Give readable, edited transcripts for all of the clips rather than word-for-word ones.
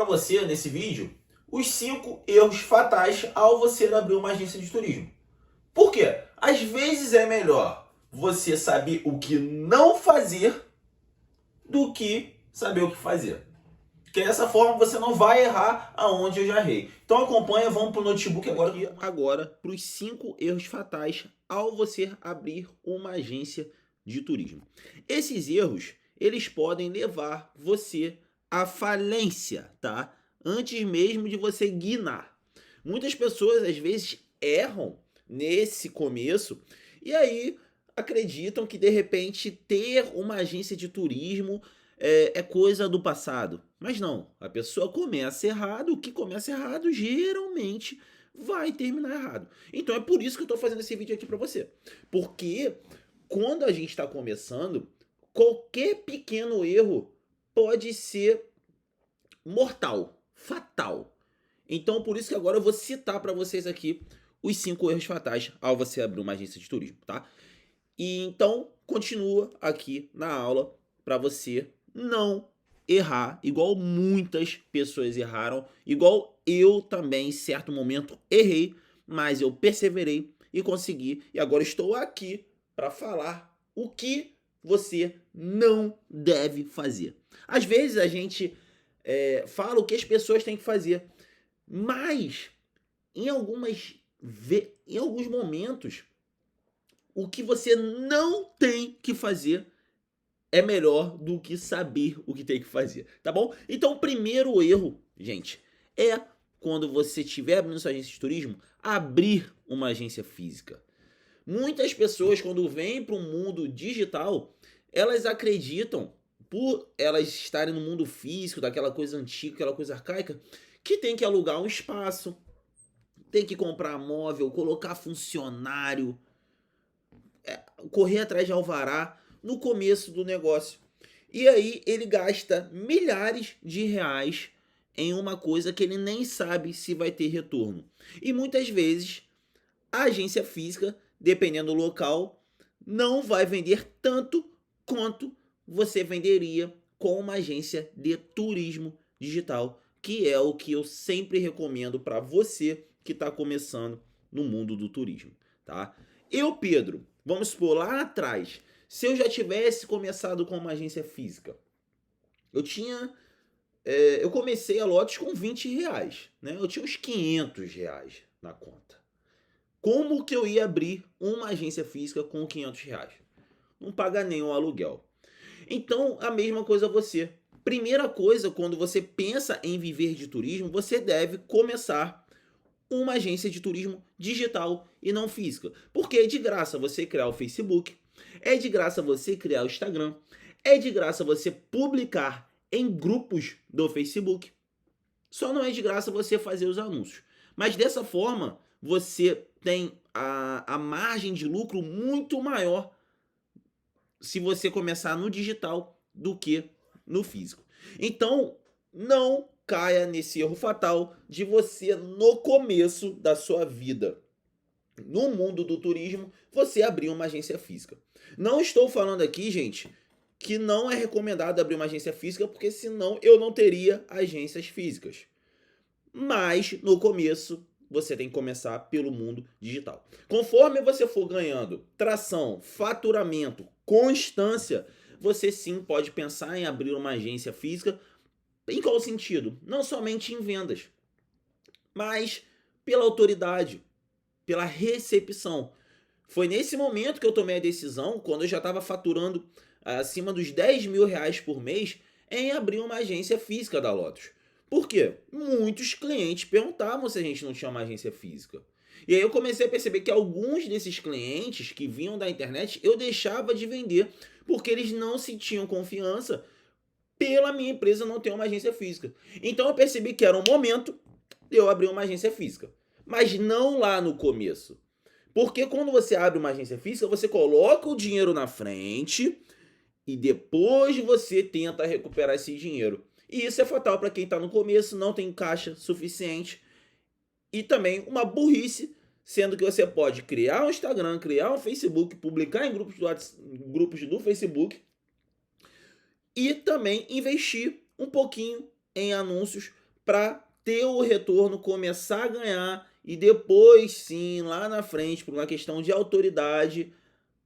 você, nesse vídeo, os 5 erros fatais ao você abrir uma agência de turismo. Por quê? Às vezes é melhor você saber o que não fazer do que saber o que fazer. Porque dessa forma você não vai errar aonde eu já errei. Então acompanha, vamos para o notebook agora. Agora para os 5 erros fatais ao você abrir uma agência de turismo. Esses erros, eles podem levar você à falência, tá? Antes mesmo de você guinar. Muitas pessoas às vezes erram nesse começo e aí acreditam que de repente ter uma agência de turismo é coisa do passado. Mas não, a pessoa começa errado, o que começa errado geralmente vai terminar errado. Então é por isso que eu estou fazendo esse vídeo aqui para você. Porque quando a gente está começando, qualquer pequeno erro pode ser mortal, fatal. Então por isso que agora eu vou citar para vocês aqui os 5 erros fatais ao você abrir uma agência de turismo, tá? E então continua aqui na aula para você não errar, igual muitas pessoas erraram, igual eu também em certo momento errei, mas eu perseverei e consegui, e agora estou aqui para falar o que você não deve fazer. Às vezes a gente fala o que as pessoas têm que fazer, mas em alguns momentos o que você não tem que fazer é melhor do que saber o que tem que fazer, tá bom? Então, o primeiro erro, gente, é quando você estiver abrindo sua agência de turismo, abrir uma agência física. Muitas pessoas, quando vêm para o mundo digital, elas acreditam, por elas estarem no mundo físico, daquela coisa antiga, aquela coisa arcaica, que tem que alugar um espaço, tem que comprar móvel, colocar funcionário, correr atrás de alvará no começo do negócio. E aí ele gasta milhares de reais em uma coisa que ele nem sabe se vai ter retorno. E muitas vezes a agência física, dependendo do local, não vai vender tanto quanto você venderia com uma agência de turismo digital, que é o que eu sempre recomendo para você que está começando no mundo do turismo, tá? Eu, Pedro, vamos supor lá atrás, se eu já tivesse começado com uma agência física, eu comecei a lotes com 20 reais, né? Eu tinha uns 500 reais na conta. Como que eu ia abrir uma agência física com 500 reais? Não paga nem o aluguel. Então, a mesma coisa você. Primeira coisa, quando você pensa em viver de turismo, você deve começar uma agência de turismo digital e não física. Porque é de graça você criar o Facebook, é de graça você criar o Instagram, é de graça você publicar em grupos do Facebook. Só não é de graça você fazer os anúncios. Mas dessa forma, você tem a margem de lucro muito maior se você começar no digital do que no físico. Então, não caia nesse erro fatal de você, no começo da sua vida, no mundo do turismo, você abrir uma agência física. Não estou falando aqui, gente, que não é recomendado abrir uma agência física, porque senão eu não teria agências físicas. Mas, no começo, você tem que começar pelo mundo digital. Conforme você for ganhando tração, faturamento, constância, você sim pode pensar em abrir uma agência física. Em qual sentido? Não somente em vendas, mas pela autoridade, pela recepção. Foi nesse momento que eu tomei a decisão, quando eu já estava faturando acima dos 10 mil reais por mês, em abrir uma agência física da Lotus. Por quê? Muitos clientes perguntavam se a gente não tinha uma agência física. E aí eu comecei a perceber que alguns desses clientes que vinham da internet, eu deixava de vender, porque eles não sentiam confiança pela minha empresa não ter uma agência física. Então eu percebi que era um momento de eu abrir uma agência física. Mas não lá no começo. Porque quando você abre uma agência física, você coloca o dinheiro na frente e depois você tenta recuperar esse dinheiro. E isso é fatal para quem está no começo, não tem caixa suficiente. E também uma burrice, sendo que você pode criar um Instagram, criar um Facebook, publicar em grupos do Facebook e também investir um pouquinho em anúncios para ter o retorno, começar a ganhar e depois sim, lá na frente, por uma questão de autoridade,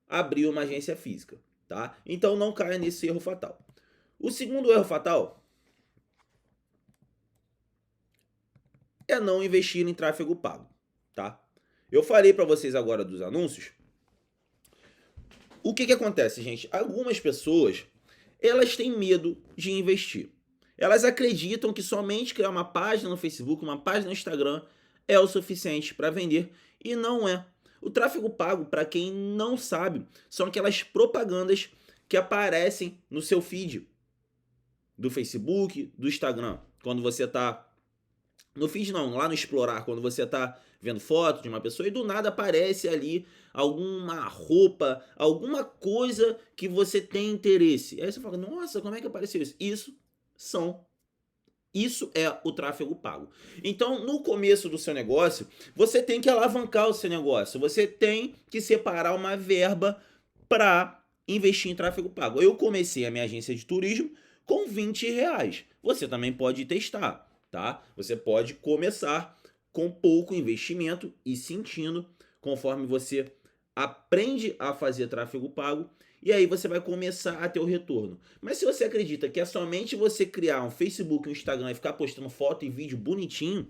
abrir uma agência física, tá? Então não caia nesse erro fatal. O segundo erro fatal é não investir em tráfego pago, tá? Eu falei para vocês agora dos anúncios. O que que acontece, gente? Algumas pessoas, elas têm medo de investir. Elas acreditam que somente criar uma página no Facebook, uma página no Instagram é o suficiente para vender e não é. O tráfego pago, para quem não sabe, são aquelas propagandas que aparecem no seu feed do Facebook, do Instagram. Quando você está no feed não, lá no explorar, quando você tá vendo foto de uma pessoa e do nada aparece ali alguma roupa, alguma coisa que você tem interesse. Aí você fala, nossa, como é que apareceu isso? Isso é o tráfego pago. Então, no começo do seu negócio, você tem que alavancar o seu negócio. Você tem que separar uma verba para investir em tráfego pago. Eu comecei a minha agência de turismo com R$ 20. Você também pode testar, tá? Você pode começar com pouco investimento e sentindo conforme você aprende a fazer tráfego pago e aí você vai começar a ter o retorno. Mas se você acredita que é somente você criar um Facebook, um Instagram e ficar postando foto e vídeo bonitinho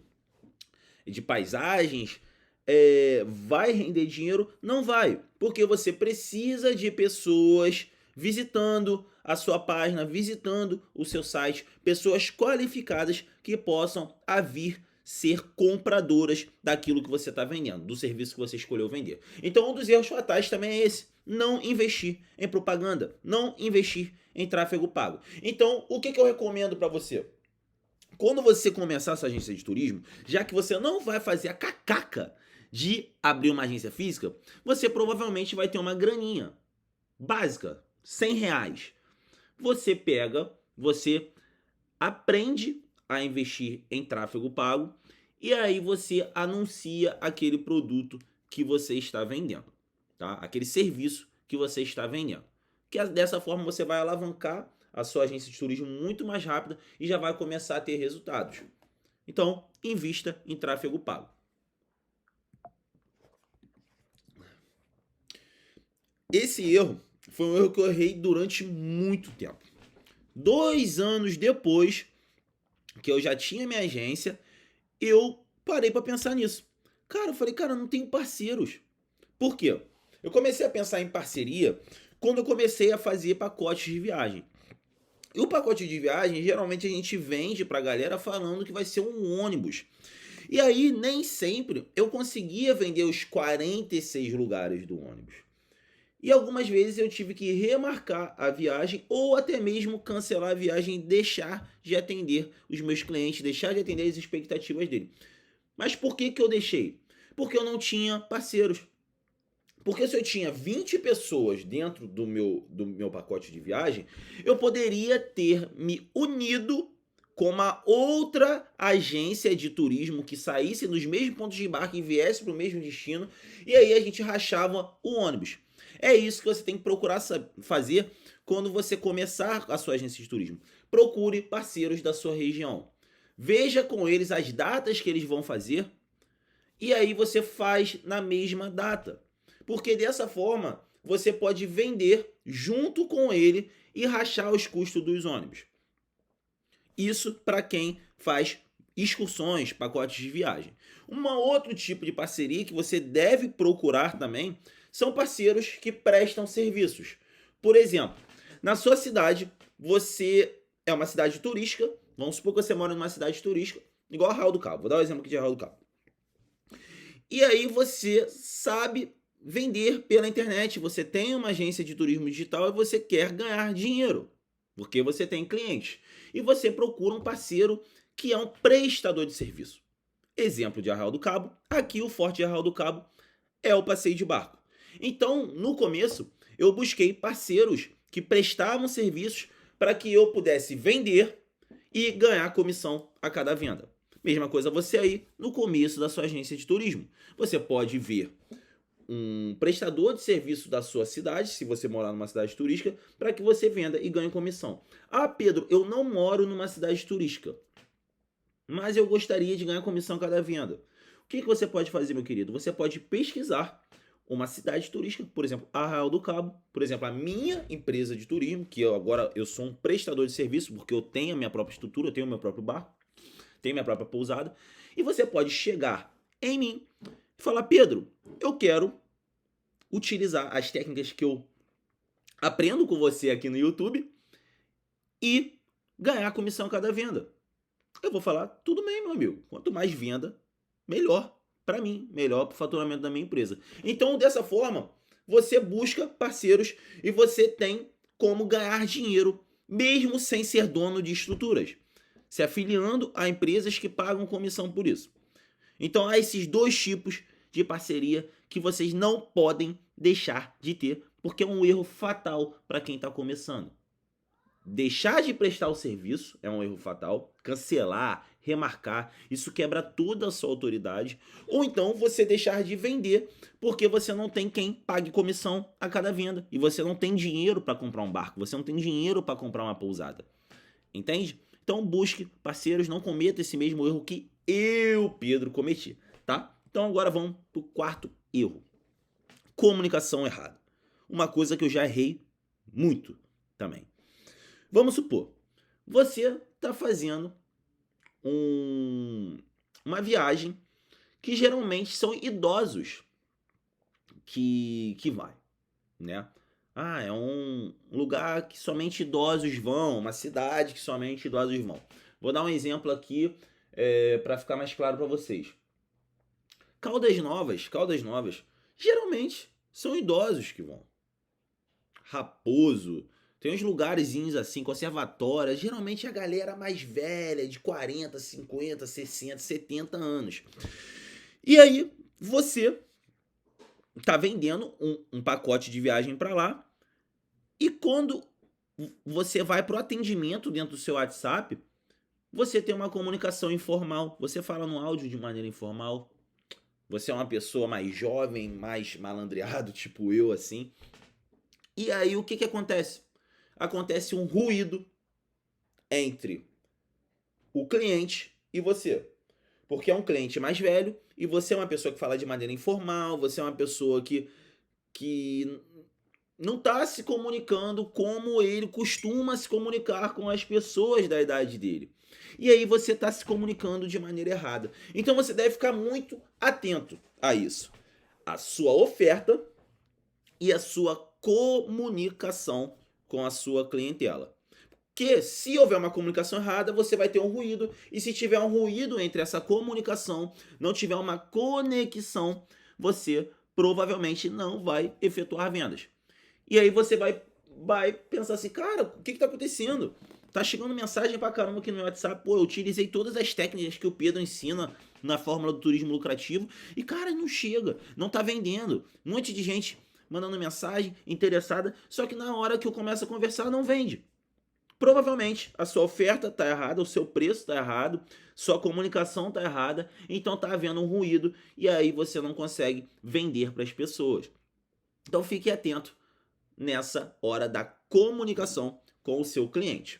de paisagens, vai render dinheiro? Não vai, porque você precisa de pessoas visitando a sua página, visitando o seu site, pessoas qualificadas que possam vir ser compradoras daquilo que você está vendendo, do serviço que você escolheu vender. Então, um dos erros fatais também é esse: não investir em propaganda, não investir em tráfego pago. Então, o que eu recomendo para você? Quando você começar a sua agência de turismo, já que você não vai fazer a cacaca de abrir uma agência física, você provavelmente vai ter uma graninha básica, R$ 100. Você aprende a investir em tráfego pago e aí você anuncia aquele produto que você está vendendo, tá? Aquele serviço que você está vendendo. Que dessa forma você vai alavancar a sua agência de turismo muito mais rápida e já vai começar a ter resultados. Então, invista em tráfego pago. Esse erro foi um erro que eu errei durante muito tempo. 2 anos depois que eu já tinha minha agência, eu parei para pensar nisso. Cara, eu falei, cara, eu não tenho parceiros. Por quê? Eu comecei a pensar em parceria quando eu comecei a fazer pacotes de viagem. E o pacote de viagem, geralmente a gente vende pra galera falando que vai ser um ônibus. E aí, nem sempre eu conseguia vender os 46 lugares do ônibus. E algumas vezes eu tive que remarcar a viagem ou até mesmo cancelar a viagem e deixar de atender os meus clientes, deixar de atender as expectativas dele. Mas por que eu deixei? Porque eu não tinha parceiros. Porque se eu tinha 20 pessoas dentro do meu pacote de viagem, eu poderia ter me unido com uma outra agência de turismo que saísse nos mesmos pontos de embarque e viesse para o mesmo destino, e aí a gente rachava o ônibus. É isso que você tem que procurar fazer quando você começar a sua agência de turismo. Procure parceiros da sua região. Veja com eles as datas que eles vão fazer e aí você faz na mesma data. Porque dessa forma você pode vender junto com ele e rachar os custos dos ônibus. Isso para quem faz excursões, pacotes de viagem. Um outro tipo de parceria que você deve procurar também são parceiros que prestam serviços. Por exemplo, na sua cidade, você é uma cidade turística, vamos supor que você mora numa cidade turística, igual Arraial do Cabo. Vou dar um exemplo aqui de Arraial do Cabo. E aí você sabe vender pela internet, você tem uma agência de turismo digital e você quer ganhar dinheiro, porque você tem clientes. E você procura um parceiro que é um prestador de serviço. Exemplo de Arraial do Cabo, aqui o Forte de Arraial do Cabo é o passeio de barco. Então, no começo, eu busquei parceiros que prestavam serviços para que eu pudesse vender e ganhar comissão a cada venda. Mesma coisa você aí no começo da sua agência de turismo. Você pode ver um prestador de serviço da sua cidade, se você morar numa cidade turística, para que você venda e ganhe comissão. Ah, Pedro, eu não moro numa cidade turística. mas eu gostaria de ganhar comissão a cada venda. O que você pode fazer, meu querido? Você pode pesquisar uma cidade turística, por exemplo, Arraial do Cabo, por exemplo, a minha empresa de turismo, que agora eu sou um prestador de serviço, porque eu tenho a minha própria estrutura, eu tenho o meu próprio barco, tenho minha própria pousada, e você pode chegar em mim e falar: Pedro, eu quero utilizar as técnicas que eu aprendo com você aqui no YouTube e ganhar comissão a cada venda. Eu vou falar: tudo bem, meu amigo, quanto mais venda, melhor para mim, melhor para o faturamento da minha empresa. Então, dessa forma, você busca parceiros e você tem como ganhar dinheiro, mesmo sem ser dono de estruturas, se afiliando a empresas que pagam comissão por isso. Então, há esses dois tipos de parceria que vocês não podem deixar de ter, porque é um erro fatal para quem está começando. Deixar de prestar o serviço é um erro fatal, cancelar, remarcar, isso quebra toda a sua autoridade. Ou então você deixar de vender porque você não tem quem pague comissão a cada venda e você não tem dinheiro para comprar um barco, você não tem dinheiro para comprar uma pousada. Entende? Então busque parceiros, não cometa esse mesmo erro que eu, Pedro, cometi, tá? Então agora vamos para o quarto erro. Comunicação errada. Uma coisa que eu já errei muito também. Vamos supor, você está fazendo uma viagem que geralmente são idosos que vai, né? É um lugar que somente idosos vão, uma cidade que somente idosos vão. Vou dar um exemplo aqui para ficar mais claro para vocês. Caldas Novas, geralmente são idosos que vão. Raposo, tem uns lugarzinhos assim, conservatórios, geralmente a galera mais velha, de 40, 50, 60, 70 anos. E aí, você tá vendendo um pacote de viagem para lá, e quando você vai pro atendimento dentro do seu WhatsApp, você tem uma comunicação informal, você fala no áudio de maneira informal, você é uma pessoa mais jovem, mais malandreado, tipo eu, assim. E aí, o que acontece? Acontece um ruído entre o cliente e você. Porque é um cliente mais velho e você é uma pessoa que fala de maneira informal, você é uma pessoa que não está se comunicando como ele costuma se comunicar com as pessoas da idade dele. E aí você está se comunicando de maneira errada. Então você deve ficar muito atento a isso. A sua oferta e a sua comunicação com a sua clientela. Que se houver uma comunicação errada, você vai ter um ruído, e se tiver um ruído entre essa comunicação, não tiver uma conexão, você provavelmente não vai efetuar vendas. E aí você vai pensar assim: cara, o que está acontecendo? Tá chegando mensagem pra caramba aqui no meu WhatsApp, eu utilizei todas as técnicas que o Pedro ensina na fórmula do turismo lucrativo, e cara, não chega, não tá vendendo. Um monte de gente mandando mensagem, interessada, só que na hora que eu começo a conversar, não vende. Provavelmente a sua oferta está errada, o seu preço está errado, sua comunicação está errada, então está havendo um ruído e aí você não consegue vender para as pessoas. Então fique atento nessa hora da comunicação com o seu cliente.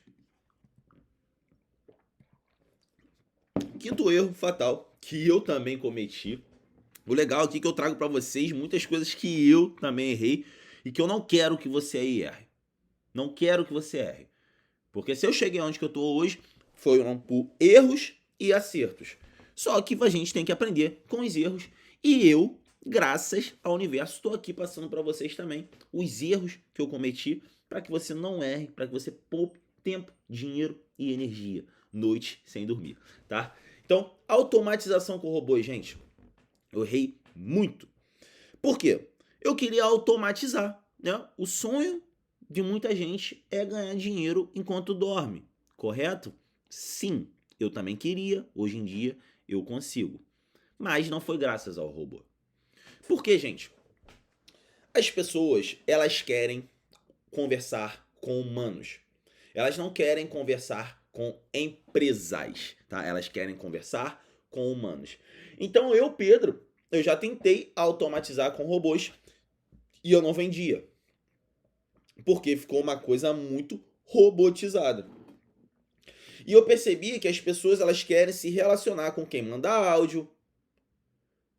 Quinto erro fatal que eu também cometi. O legal aqui é que eu trago para vocês muitas coisas que eu também errei e que eu não quero que você aí erre. Não quero que você erre. Porque se eu cheguei onde que eu estou hoje, foram por erros e acertos. Só que a gente tem que aprender com os erros. E eu, graças ao universo, estou aqui passando para vocês também os erros que eu cometi, para que você não erre, para que você poupe tempo, dinheiro e energia. Noite sem dormir, tá? Então, automatização com robôs, gente. Eu errei muito. Por quê? Eu queria automatizar, né? O sonho de muita gente é ganhar dinheiro enquanto dorme, correto? Sim, eu também queria, hoje em dia eu consigo. Mas não foi graças ao robô. Por quê, gente? As pessoas, elas querem conversar com humanos. Elas não querem conversar com empresas, tá? Elas querem conversar com humanos. Então eu, Pedro, eu já tentei automatizar com robôs e eu não vendia. Porque ficou uma coisa muito robotizada. E eu percebi que as pessoas elas querem se relacionar com quem manda áudio,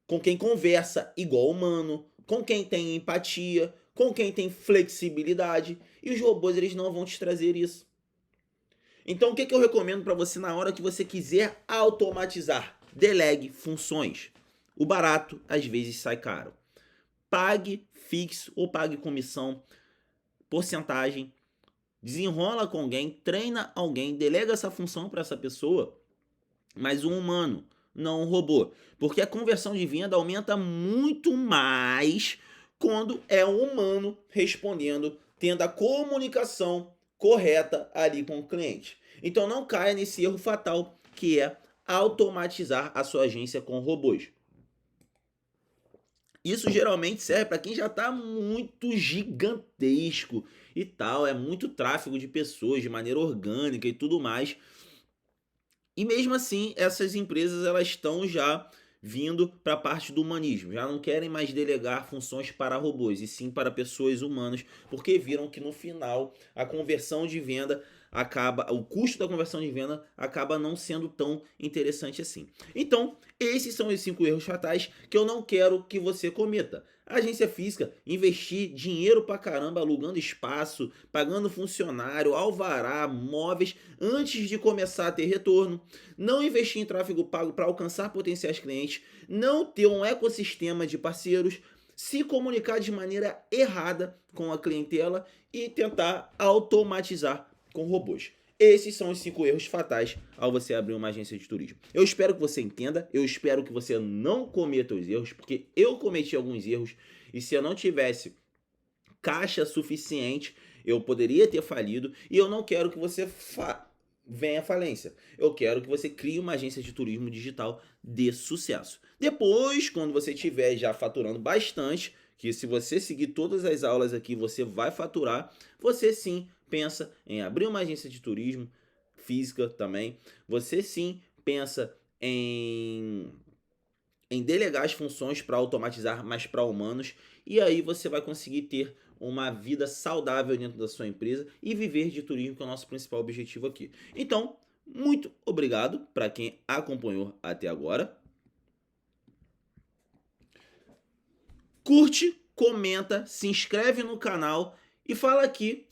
com quem conversa igual humano, com quem tem empatia, com quem tem flexibilidade, e os robôs eles não vão te trazer isso. Então o que eu recomendo para você na hora que você quiser automatizar? Delegue funções. O barato às vezes sai caro. Pague fixo ou pague comissão, porcentagem, desenrola com alguém, treina alguém, delega essa função para essa pessoa, mas um humano, não um robô. Porque a conversão de venda aumenta muito mais quando é um humano respondendo, tendo a comunicação correta ali com o cliente. Então não caia nesse erro fatal que é automatizar a sua agência com robôs. Isso geralmente serve para quem já está muito gigantesco e tal, é muito tráfego de pessoas de maneira orgânica e tudo mais. E mesmo assim, essas empresas elas estão já vindo para a parte do humanismo, já não querem mais delegar funções para robôs, e sim para pessoas humanas, porque viram que no final a conversão de venda acaba, o custo da conversão de venda acaba não sendo tão interessante assim. Então, esses são os 5 erros fatais que eu não quero que você cometa. A agência física, investir dinheiro pra caramba alugando espaço, pagando funcionário, alvará, móveis, antes de começar a ter retorno. Não investir em tráfego pago para alcançar potenciais clientes. Não ter um ecossistema de parceiros. Se comunicar de maneira errada com a clientela e tentar automatizar com robôs. Esses são os 5 erros fatais ao você abrir uma agência de turismo. Eu espero que você entenda, eu espero que você não cometa os erros, porque eu cometi alguns erros e se eu não tivesse caixa suficiente, eu poderia ter falido e eu não quero que você venha à falência. Eu quero que você crie uma agência de turismo digital de sucesso. Depois, quando você estiver já faturando bastante, que se você seguir todas as aulas aqui, você vai faturar, você sim pensa em abrir uma agência de turismo física também. Você sim pensa em delegar as funções para automatizar, mas para humanos. E aí você vai conseguir ter uma vida saudável dentro da sua empresa e viver de turismo, que é o nosso principal objetivo aqui. Então, muito obrigado para quem acompanhou até agora. Curte, comenta, se inscreve no canal e fala aqui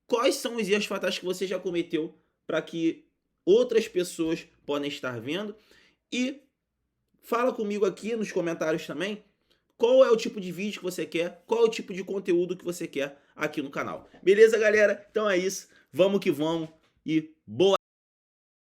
quais são os erros fatais que você já cometeu para que outras pessoas podem estar vendo. E fala comigo aqui nos comentários também qual é o tipo de vídeo que você quer, qual é o tipo de conteúdo que você quer aqui no canal. Beleza, galera? Então é isso. Vamos que vamos e boa